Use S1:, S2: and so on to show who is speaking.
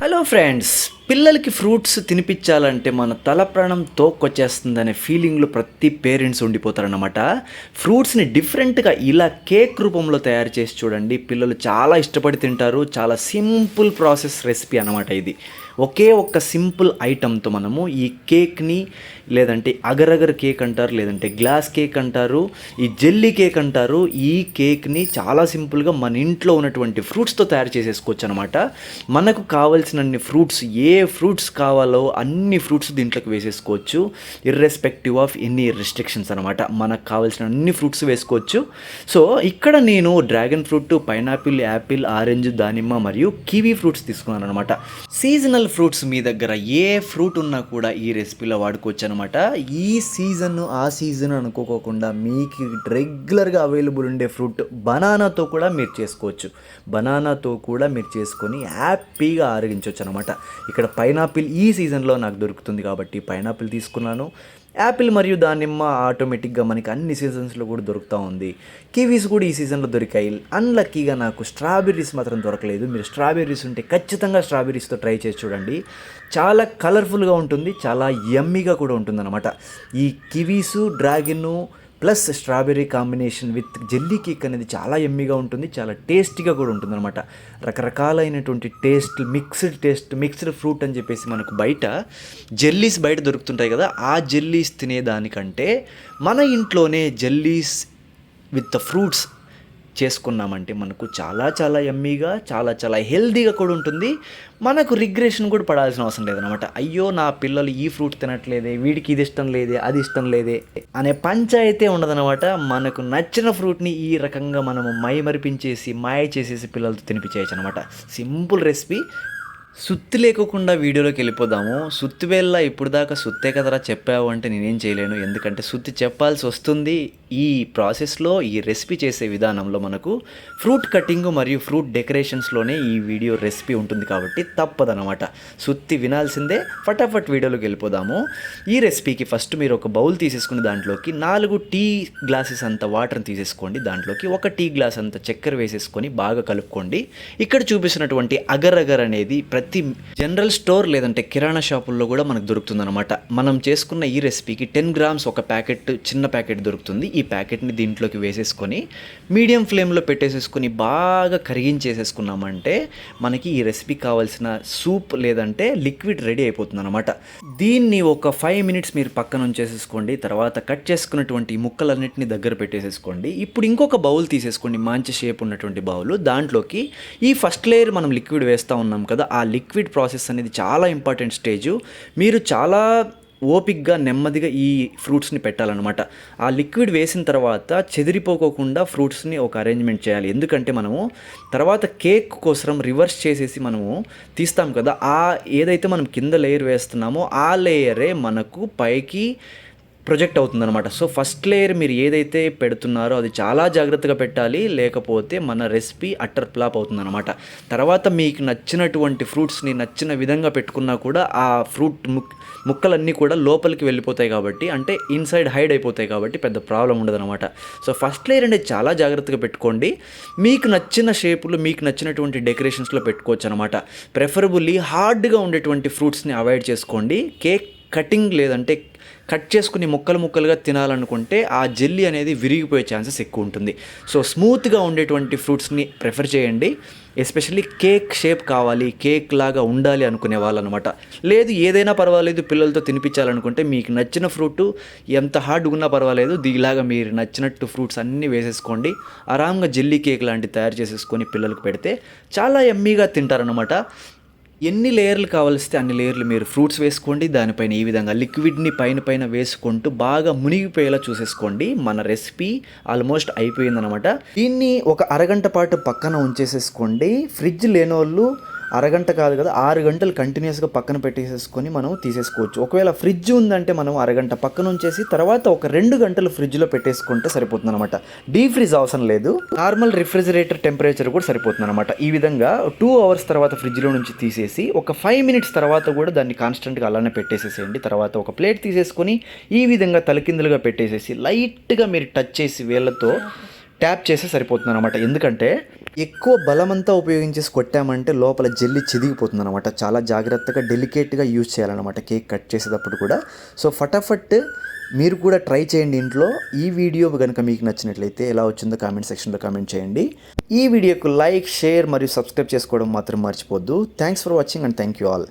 S1: Hello friends, పిల్లలకి fruits తినిపించాలంటే మన తల ప్రాణం తోక్కొచ్చేస్తుందనే ఫీలింగ్లో ప్రతి పేరెంట్స్ ఉండిపోతారన్నమాట. ఫ్రూట్స్ని డిఫరెంట్గా ఇలా కేక్ రూపంలో తయారు చేసి చూడండి, పిల్లలు చాలా ఇష్టపడి తింటారు. చాలా సింపుల్ ప్రాసెస్ రెసిపీ అనమాట ఇది. ఒకే ఒక్క సింపుల్ ఐటమ్తో మనము ఈ కేక్ని, లేదంటే అగరగర్ కేక్ అంటారు, లేదంటే గ్లాస్ కేక్ అంటారు, ఈ జెల్లీ కేక్ అంటారు, ఈ కేక్ని చాలా సింపుల్గా మన ఇంట్లో ఉన్నటువంటి ఫ్రూట్స్తో తయారు చేసేసుకోవచ్చు అనమాట. మనకు కావాల్సినన్ని ఫ్రూట్స్, ఏ ఫ్రూట్స్ కావాలో అన్ని ఫ్రూట్స్ దీంట్లోకి వేసేసుకోవచ్చు, ఇర్రెస్పెక్టివ్ ఆఫ్ ఎనీ రెస్ట్రిక్షన్స్ అనమాట. మనకు కావాల్సిన అన్ని ఫ్రూట్స్ వేసుకోవచ్చు. సో ఇక్కడ నేను dragon fruit, pineapple, Apple, orange, దానిమ్మ మరియు కివీ ఫ్రూట్స్ తీసుకున్నాను అనమాట. సీజనల్ ఫ్రూట్స్ మీ దగ్గర ఏ ఫ్రూట్ ఉన్నా కూడా ఈ రెసిపీలో వాడుకోవచ్చు అనమాట. ఈ సీజన్ ఆ సీజన్ అనుకోకుండా మీకు రెగ్యులర్గా అవైలబుల్ ఉండే ఫ్రూట్ బనానాతో కూడా మీరు చేసుకోవచ్చు. బనానాతో కూడా మీరు చేసుకొని హ్యాపీగా ఆరగించవచ్చు అనమాట. ఇక్కడ పైనాపిల్ ఈ సీజన్లో నాకు దొరుకుతుంది కాబట్టి పైనాపిల్ తీసుకున్నాను. యాపిల్ మరియు దానిమ్మ ఆటోమేటిక్గా మనకి అన్ని సీజన్స్లో కూడా దొరుకుతూ ఉంది. కివీస్ కూడా ఈ సీజన్లో దొరికాయి. అన్లక్కీగా నాకు స్ట్రాబెర్రీస్ మాత్రం దొరకలేదు. మీరు స్ట్రాబెర్రీస్ ఉంటే ఖచ్చితంగా స్ట్రాబెర్రీస్తో ట్రై చేసి చూడండి. చాలా కలర్ఫుల్గా ఉంటుంది, చాలా యమ్మీగా కూడా ఉంటుందన్నమాట. ఈ kiwis, dragon plus strawberry combination with jelly cake అనేది చాలా యమ్మీగా ఉంటుంది, చాలా టేస్టీగా కూడా ఉంటుందన్నమాట. రకరకాలైనటువంటి మిక్స్డ్ ఫ్రూట్ అని చెప్పేసి మనకు బయట జెల్లీస్ బయట దొరుకుతుంటాయి కదా, ఆ జెల్లీస్ తినేదానికంటే మన ఇంట్లోనే జెల్లీస్ విత్ ఫ్రూట్స్ చేసుకున్నామంటే మనకు చాలా చాలా యమ్మీగా, చాలా చాలా హెల్తీగా కూడా ఉంటుంది. మనకు రిగ్రెషన్ కూడా పడాల్సిన అవసరం లేదనమాట. అయ్యో నా పిల్లలు ఈ ఫ్రూట్ తినట్లేదే, వీడికి ఇది ఇష్టం లేదే, అది ఇష్టం లేదే అనే పంచాయితే ఉండదనమాట. మనకు నచ్చిన ఫ్రూట్ని ఈ రకంగా మనము మైమరిపించేసి మాయ చేసేసి పిల్లలతో తినిపించేయచ్చు అనమాట. Simple recipe. సుత్తి లేకోకుండా వీడియోలోకి వెళ్ళిపోదాము. సుత్తి వేళ్ళ ఇప్పుడు దాకా సుత్తే కదరా చెప్పావు అంటే నేనేం చేయలేను, ఎందుకంటే సుత్తి చెప్పాల్సి వస్తుంది. ఈ ప్రాసెస్లో, ఈ రెసిపీ చేసే విధానంలో మనకు ఫ్రూట్ కటింగ్ మరియు ఫ్రూట్ డెకరేషన్స్లోనే ఈ వీడియో రెసిపీ ఉంటుంది కాబట్టి తప్పదనమాట. సుత్తి వినాల్సిందే. ఫటాఫట్ వీడియోలోకి వెళ్ళిపోదాము. ఈ రెసిపీకి ఫస్ట్ మీరు ఒక బౌల్ తీసేసుకుని దాంట్లోకి 4 టీ గ్లాసెస్ అంత వాటర్ని తీసేసుకోండి. దాంట్లోకి 1 టీ గ్లాస్ అంత చక్కెర వేసేసుకొని బాగా కలుపుకోండి. ఇక్కడ చూపిస్తున్నటువంటి అగర్ అగర్ అనేది ప్రతి జనరల్ స్టోర్ లేదంటే కిరాణా షాపుల్లో కూడా మనకు దొరుకుతుందన్నమాట. మనం చేసుకున్న ఈ రెసిపీకి 10 గ్రామ్స్ ఒక ప్యాకెట్, చిన్న ప్యాకెట్ దొరుకుతుంది. ఈ ప్యాకెట్ని దీంట్లోకి వేసేసుకొని మీడియం ఫ్లేమ్లో పెట్టేసేసుకొని బాగా కరిగించేసేసుకున్నామంటే మనకి ఈ రెసిపీ కావాల్సిన సూప్ లేదంటే లిక్విడ్ రెడీ అయిపోతుంది అనమాట. దీన్ని ఒక 5 మినిట్స్ మీరు పక్కన ఉంచేసేసుకోండి. తర్వాత కట్ చేసుకున్నటువంటి ముక్కలన్నింటినీ దగ్గర పెట్టేసేసుకోండి. ఇప్పుడు ఇంకొక బౌల్ తీసేసుకోండి, మంచి షేప్ ఉన్నటువంటి బౌల్. దాంట్లోకి ఈ ఫస్ట్ లేయర్ మనం లిక్విడ్ వేస్తూ ఉన్నాం కదా, ఆ లిక్విడ్ ప్రాసెస్ అనేది చాలా ఇంపార్టెంట్ స్టేజు. మీరు చాలా ఓపిక్గా నెమ్మదిగా ఈ ఫ్రూట్స్ని పెట్టాలన్నమాట. ఆ లిక్విడ్ వేసిన తర్వాత చెదిరిపోకోకుండా ఫ్రూట్స్ని ఒక అరేంజ్మెంట్ చేయాలి. ఎందుకంటే మనము తర్వాత కేక్ కోసం రివర్స్ చేసేసి మనము తీస్తాం కదా, ఆ ఏదైతే మనం కింద లేయర్ వేస్తున్నామో ఆ లేయరే మనకు పైకి ప్రొజెక్ట్ అవుతుందన్నమాట. సో ఫస్ట్ లేయర్ మీరు ఏదైతే పెడుతున్నారో అది చాలా జాగ్రత్తగా పెట్టాలి, లేకపోతే మన రెసిపీ అట్టర్ ఫ్లాప్ అవుతుందన్నమాట. తర్వాత మీకు నచ్చినటువంటి ఫ్రూట్స్ని నచ్చిన విధంగా పెట్టుకున్నా కూడా ఆ ఫ్రూట్ ముక్కలన్నీ కూడా లోపలికి వెళ్ళిపోతాయి కాబట్టి, అంటే ఇన్సైడ్ హైడ్ అయిపోతాయి కాబట్టి పెద్ద ప్రాబ్లం ఉండదన్నమాట. సో ఫస్ట్ లేయర్ అనేది చాలా జాగ్రత్తగా పెట్టుకోండి. మీకు నచ్చిన షేపులు, మీకు నచ్చినటువంటి డెకరేషన్స్లో పెట్టుకోవచ్చు అనమాట. ప్రెఫరబుల్లీ హార్డ్గా ఉండేటువంటి ఫ్రూట్స్ని అవాయిడ్ చేసుకోండి. కేక్ కటింగ్ లేదంటే కట్ చేసుకుని ముక్కలుగా తినాలనుకుంటే ఆ జెల్లీ అనేది విరిగిపోయే ఛాన్సెస్ ఎక్కువ ఉంటుంది. సో స్మూత్గా ఉండేటువంటి ఫ్రూట్స్ని ప్రిఫర్ చేయండి. ఎస్పెషల్లీ కేక్ షేప్ కావాలి, కేక్ లాగా ఉండాలి అనుకునే వాళ్ళు అనమాట. లేదు ఏదైనా పర్వాలేదు పిల్లలతో తినిపించాలనుకుంటే మీకు నచ్చిన ఫ్రూట్ ఎంత హార్డ్ ఉన్నా పర్వాలేదు, దీనిలాగా మీరు నచ్చినట్టు ఫ్రూట్స్ అన్నీ వేసేసుకోండి. ఆరాంగా జెల్లీ కేక్ లాంటివి తయారు చేసేసుకొని పిల్లలకు పెడితే చాలా యమ్మీగా తింటారనమాట. ఎన్ని లేయర్లు కావాల్స్తే అన్ని లేయర్లు మీరు ఫ్రూట్స్ వేసుకోండి. దానిపైన ఈ విధంగా లిక్విడ్ని పైన వేసుకుంటూ బాగా మునిగిపోయేలా చూసేసుకోండి. మన రెసిపీ ఆల్మోస్ట్ అయిపోయిందనమాట. దీన్ని ఒక అరగంట పాటు పక్కన ఉంచేసేసుకోండి. ఫ్రిడ్జ్ లేనోళ్ళు అరగంట కాదు కదా, 6 గంటలు కంటిన్యూస్గా పక్కన పెట్టేసేసుకొని మనం తీసేసుకోవచ్చు. ఒకవేళ ఫ్రిడ్జ్ ఉందంటే మనం అరగంట పక్కన ఉంచేసి తర్వాత ఒక 2 గంటలు ఫ్రిడ్జ్లో పెట్టేసుకుంటే సరిపోతుంది అనమాట. డీప్ ఫ్రీజ్ అవసరం లేదు, నార్మల్ రిఫ్రిజిరేటర్ టెంపరేచర్ కూడా సరిపోతుంది అనమాట. ఈ విధంగా 2 అవర్స్ తర్వాత ఫ్రిడ్జ్లో నుంచి తీసేసి ఒక 5 మినిట్స్ తర్వాత కూడా దాన్ని కాన్స్టెంట్గా అలానే పెట్టేసేసేయండి. తర్వాత ఒక ప్లేట్ తీసేసుకొని ఈ విధంగా తలకిందులుగా పెట్టేసేసి లైట్గా మీరు టచ్ చేసి వేళ్ళతో ట్యాప్ చేస్తే సరిపోతుంది అనమాట. ఎందుకంటే ఎక్కువ బలమంతా ఉపయోగించేసి కొట్టామంటే లోపల జెల్లీ చిదిగిపోతుంది అనమాట. చాలా జాగ్రత్తగా డెలికేట్గా యూజ్ చేయాలన్నమాట కేక్ కట్ చేసేటప్పుడు కూడా. సో ఫటాఫట్ మీరు కూడా ట్రై చేయండి ఇంట్లో. ఈ వీడియో కనుక మీకు నచ్చినట్లయితే ఎలా వచ్చిందో కామెంట్ సెక్షన్లో కామెంట్ చేయండి. ఈ వీడియోకు లైక్, షేర్ మరియు సబ్స్క్రైబ్ చేసుకోవడం మాత్రం మర్చిపోద్దు. Thanks for watching and thank you all.